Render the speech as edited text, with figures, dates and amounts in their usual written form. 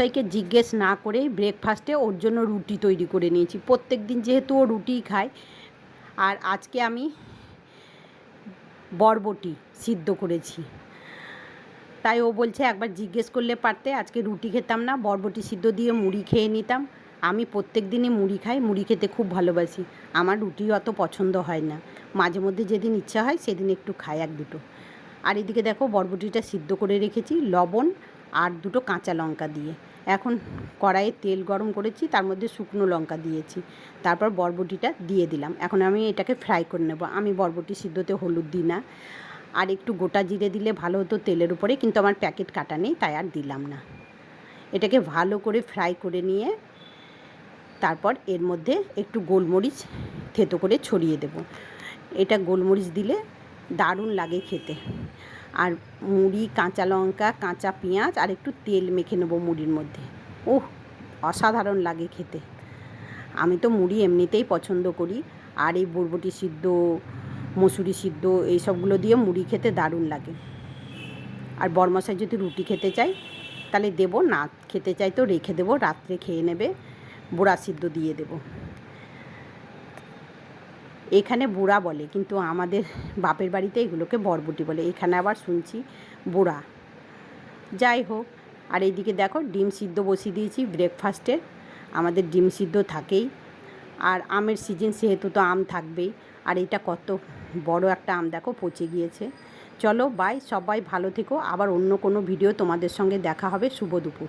বড়মশাইকে জিজ্ঞেস না করেই ব্রেকফাস্টে ওর জন্য রুটি তৈরি করে নিয়েছি। প্রত্যেক দিন যেহেতু ও রুটিই খায়, আর আজকে আমি বরবটি সিদ্ধ করেছি, তাই ও বলছে একবার জিজ্ঞেস করলে পারতে, আজকে রুটি খেতাম না, বরবটি সিদ্ধ দিয়ে মুড়ি খেয়ে নিতাম। আমি প্রত্যেক দিনই মুড়ি খাই, মুড়ি খেতে খুব ভালোবাসি। আমার রুটি অত পছন্দ হয় না, মাঝে মধ্যে যেদিন ইচ্ছা হয় সেদিন একটু খাই এক দুটো। আর এদিকে দেখো বরবটিটা সিদ্ধ করে রেখেছি লবণ আর দুটো কাঁচা লঙ্কা দিয়ে। এখন কড়াইয়ে তেল গরম করেছি, তার মধ্যে শুকনো লঙ্কা দিয়েছি, তারপর বরবটিটা দিয়ে দিলাম। এখন আমি এটাকে ফ্রাই করে নেব। আমি বরবটি সিদ্ধতে হলুদ দিই না, আর একটু গোটা জিরে দিলে ভালো হতো তেলের উপরে, কিন্তু আমার প্যাকেট কাটা নেই তাই আর দিলাম না। এটাকে ভালো করে ফ্রাই করে নিয়ে তারপর এর মধ্যে একটু গোলমরিচ থেতো করে ছড়িয়ে দেব। এটা গোলমরিচ দিলে দারুণ লাগে খেতে। আর মুড়ি, কাঁচা লঙ্কা, কাঁচা পেঁয়াজ আর একটু তেল মেখে নেবো মুড়ির মধ্যে। ওহ, অসাধারণ লাগে খেতে। আমি তো মুড়ি এমনিতেই পছন্দ করি, আর এই বরবটি সিদ্ধ, মসুরি সিদ্ধ এইসবগুলো দিয়ে মুড়ি খেতে দারুণ লাগে। আর বরমশাই যদি রুটি খেতে চাই তাহলে দেবো, না খেতে চাই তো রেখে দেবো, রাত্রে খেয়ে নেবে। বুড়া সিদ্ধ দিয়ে দেবো। এখানে বুড়া বলে, কিন্তু আমাদের বাপের বাড়িতে এগুলোকে বরবটি বলে। এখানে আবার শুনছি বুড়া। যাই হোক, আর এইদিকে দেখো ডিম সিদ্ধ বসিয়ে দিয়েছি ব্রেকফাস্টের। আমাদের ডিম সিদ্ধ থাকেই, আর আমের সিজন সেহেতু তো আম থাকবেই। আর এটা কত বড় একটা আম দেখো, পচে গিয়েছে। চলো বাই, সবাই ভালো থেকো। আবার অন্য কোনো ভিডিও তোমাদের সঙ্গে দেখা হবে। শুভ দুপুর।